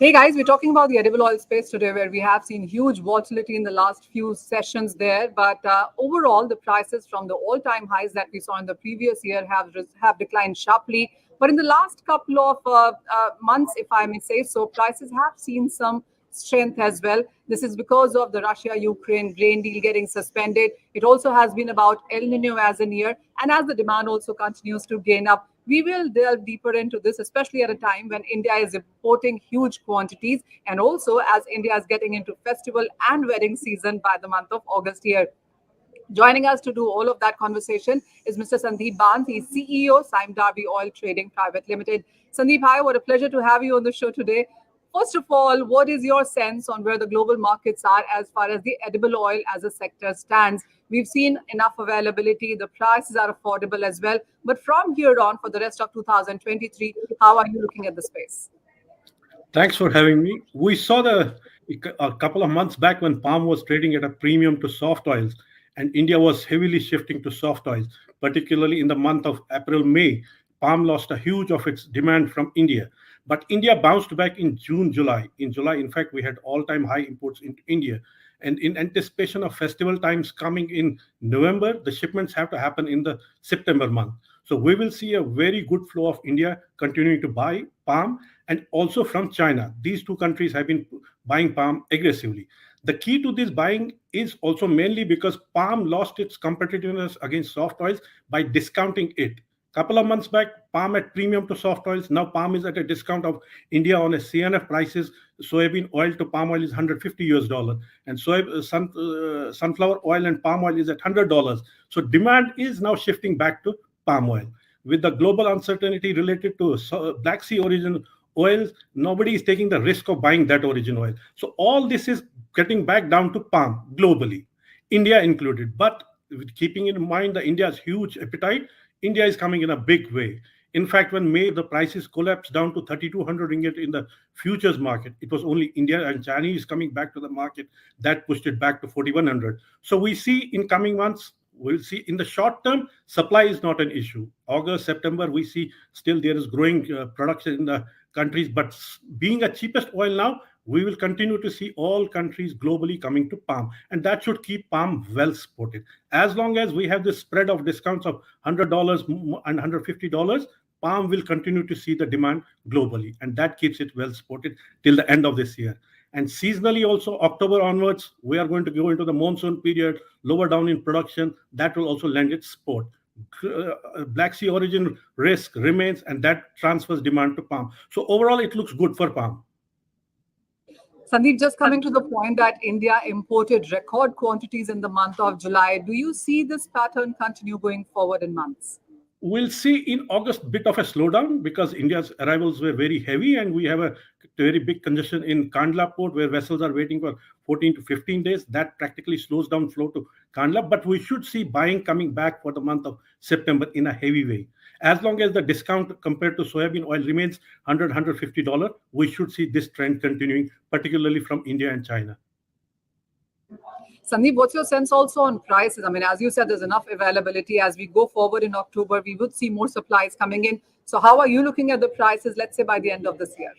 Hey guys, we're talking about the edible oil space today, where we have seen huge volatility in the last few sessions there. But overall, the prices from the all-time highs that we saw in the previous year have declined sharply. But in the last couple of months, if I may say so, prices have seen some strength as well. This is because of the Russia-Ukraine grain deal getting suspended. It also has been about El-Nino as a year, and as the demand also continues to gain up. We will delve deeper into this, especially at a time when India is importing huge quantities, and also as India is getting into festival and wedding season by the month of August here. Joining us to do all of that conversation is Mr. Sandeep Bhan. He's CEO, Sime Darby Oil Trading Private Limited. Sandeep, hi, what a pleasure to have you on the show today. First of all, what is your sense on where the global markets are as far as the edible oil as a sector stands? We've seen enough availability, the prices are affordable as well. But from here on, for the rest of 2023, how are you looking at the space? Thanks for having me. We saw a couple of months back when palm was trading at a premium to soft oils, and India was heavily shifting to soft oils, particularly in the month of April, May. Palm lost a huge of its demand from India. But India bounced back in June, July. In July, in fact, we had all-time high imports into India. And in anticipation of festival times coming in November, the shipments have to happen in the September month. So we will see a very good flow of India continuing to buy palm and also from China. These two countries have been buying palm aggressively. The key to this buying is also mainly because palm lost its competitiveness against soft oils by discounting it. Couple of months back, palm at premium to soft oils. Now palm is at a discount of India on a CNF prices. Soybean oil to palm oil is $150, and sunflower oil and palm oil is at $100. So demand is now shifting back to palm oil. With the global uncertainty related to Black Sea origin oils, nobody is taking the risk of buying that origin oil. So all this is getting back down to palm globally, India included. But with keeping in mind the India's huge appetite, India is coming in a big way. In fact, when May the prices collapsed down to 3,200 ringgit in the futures market, it was only India and Chinese coming back to the market that pushed it back to 4,100. So we see in coming months, we'll see in the short term, supply is not an issue. August, September, we see still there is growing production in the countries, but being a cheapest oil now, we will continue to see all countries globally coming to palm, and that should keep palm well supported. As long as we have this spread of discounts of $100 and $150, palm will continue to see the demand globally, and that keeps it well supported till the end of this year. And seasonally also, October onwards, we are going to go into the monsoon period, lower down in production. That will also lend its support. Black Sea origin risk remains, and that transfers demand to palm. So overall, it looks good for palm. Sandeep, just coming to the point that India imported record quantities in the month of July, do you see this pattern continue going forward in months? We'll see in August bit of a slowdown because India's arrivals were very heavy, and we have a very big congestion in Kandla port where vessels are waiting for 14 to 15 days. That practically slows down flow to Kandla, but we should see buying coming back for the month of September in a heavy way. As long as the discount compared to soybean oil remains $100, we should see this trend continuing, particularly from India and China. Sandeep, what's your sense also on prices? I mean, as you said, there's enough availability. As we go forward in October, we would see more supplies coming in. So how are you looking at the prices, let's say, by the end of this year?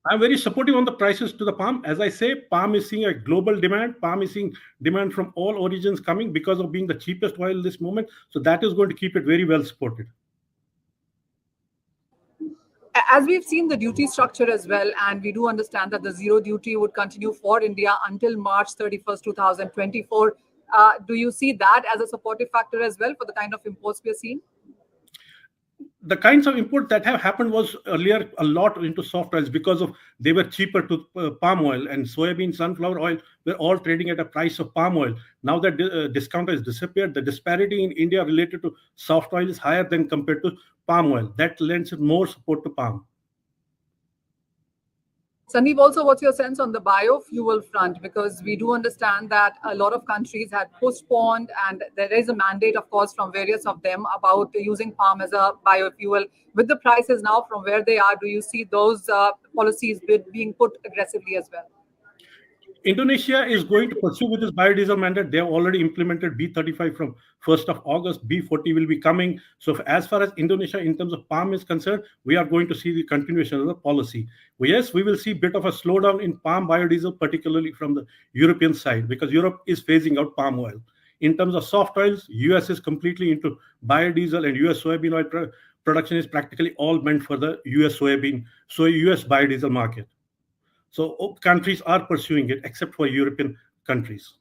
I'm very supportive on the prices to the palm. As I say, palm is seeing a global demand. Palm is seeing demand from all origins coming because of being the cheapest oil this moment. So that is going to keep it very well supported. As we've seen the duty structure as well, and we do understand that the zero duty would continue for India until March 31st, 2024. Do you see that as a supportive factor as well for the kind of imports we're seeing? The kinds of import that have happened was earlier a lot into soft oils because of they were cheaper to palm oil, and soybean, sunflower oil were all trading at a price of palm oil. Now that discount has disappeared, the disparity in India related to soft oil is higher than compared to palm oil. That lends more support to palm. Sandeep, also, what's your sense on the biofuel front? Because we do understand that a lot of countries had postponed, and there is a mandate, of course, from various of them about using palm as a biofuel. With the prices now from where they are, do you see those policies being put aggressively as well? Indonesia is going to pursue with this biodiesel mandate. They have already implemented B35 from 1st of August. B40 will be coming. So as far as Indonesia in terms of palm is concerned, we are going to see the continuation of the policy. Yes, we will see a bit of a slowdown in palm biodiesel, particularly from the European side, because Europe is phasing out palm oil. In terms of soft oils, US is completely into biodiesel, and US soybean oil production is practically all meant for the US soybean, so US biodiesel market. So countries are pursuing it, except for European countries.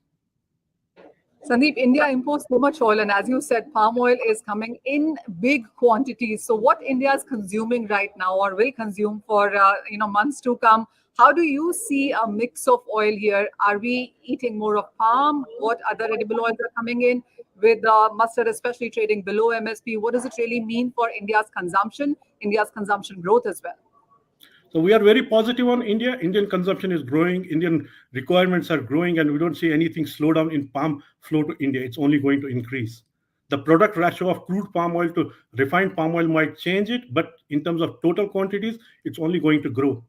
Sandeep, India imports so much oil, and as you said, palm oil is coming in big quantities. So, what India is consuming right now, or will consume for months to come? How do you see a mix of oil here? Are we eating more of palm? What other edible oils are coming in? With mustard, especially trading below MSP, what does it really mean for India's consumption growth as well? So we are very positive on India. Indian consumption is growing. Indian requirements are growing, and we don't see anything slow down in palm flow to India. It's only going to increase. The product ratio of crude palm oil to refined palm oil might change it, but in terms of total quantities, it's only going to grow.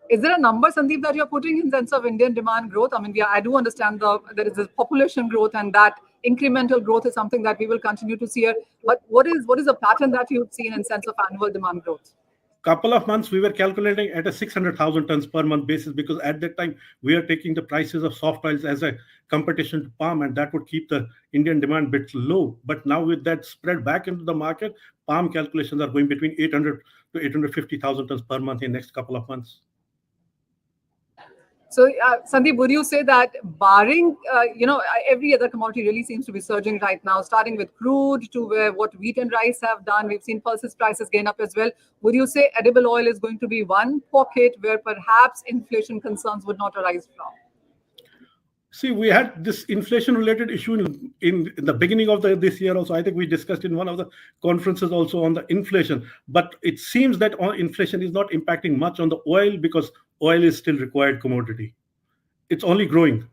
Is there a number, Sandeep, that you're putting in sense of Indian demand growth? I mean, I do understand there is a population growth, and that incremental growth is something that we will continue to see here. But what is the pattern that you've seen in sense of annual demand growth? Couple of months we were calculating at a 600,000 tons per month basis, because at that time we are taking the prices of soft oils as a competition to palm, and that would keep the Indian demand bit low. But now with that spread back into the market, palm calculations are going between 800 to 850,000 tons per month in next couple of months. So, Sandeep, would you say that barring, every other commodity really seems to be surging right now, starting with crude to what wheat and rice have done? We've seen pulses prices gain up as well. Would you say edible oil is going to be one pocket where perhaps inflation concerns would not arise from? See, we had this inflation-related issue in the beginning of this year also. I think we discussed in one of the conferences also on the inflation. But it seems that inflation is not impacting much on the oil, because oil is still required commodity. It's only growing.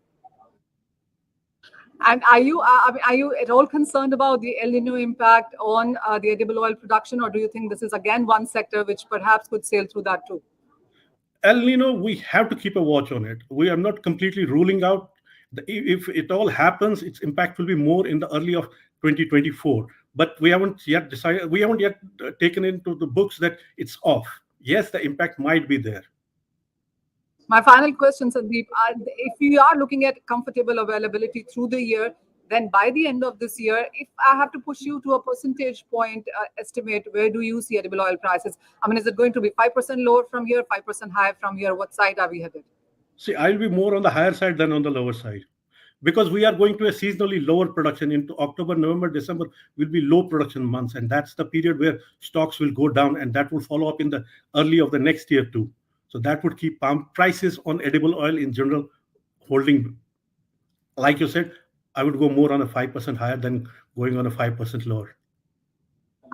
And are you at all concerned about the El-Nino impact on the edible oil production, or do you think this is again one sector which perhaps could sail through that too? El-Nino, we have to keep a watch on it. We are not completely ruling out. If it all happens, its impact will be more in the early of 2024. But we haven't yet decided. We haven't yet taken into the books that it's off. Yes, the impact might be there. My final question, Sandeep, if you are looking at comfortable availability through the year, then by the end of this year, if I have to push you to a percentage point estimate, where do you see edible oil prices? I mean, is it going to be 5% lower from here, 5% higher from here? What side are we headed? See, I'll be more on the higher side than on the lower side, because we are going to a seasonally lower production. Into October, November, December will be low production months, and that's the period where stocks will go down, and that will follow up in the early of the next year too. So that would keep palm prices on edible oil in general holding. Like you said, I would go more on a 5% higher than going on a 5% lower.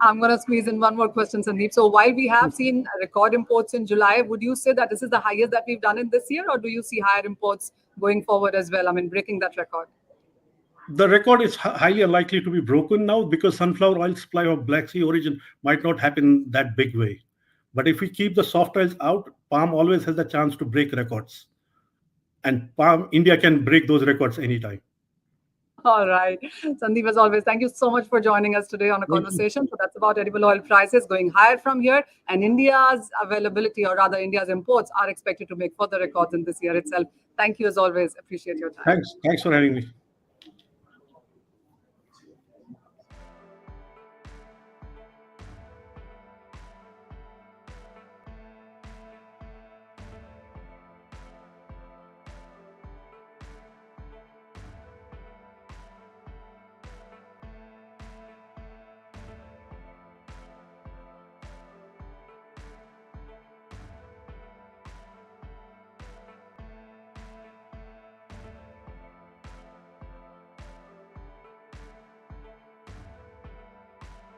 I'm going to squeeze in one more question, Sandeep. So while we have seen record imports in July, would you say that this is the highest that we've done in this year, or do you see higher imports going forward as well? I mean, breaking that record? The record is highly unlikely to be broken now, because sunflower oil supply of Black Sea origin might not happen that big way. But if we keep the soft oils out, palm always has the chance to break records. And India can break those records anytime. All right. Sandeep, as always, thank you so much for joining us today on a conversation. So that's about edible oil prices going higher from here. And India's availability, or rather India's imports, are expected to make further records in this year itself. Thank you as always. Appreciate your time. Thanks for having me.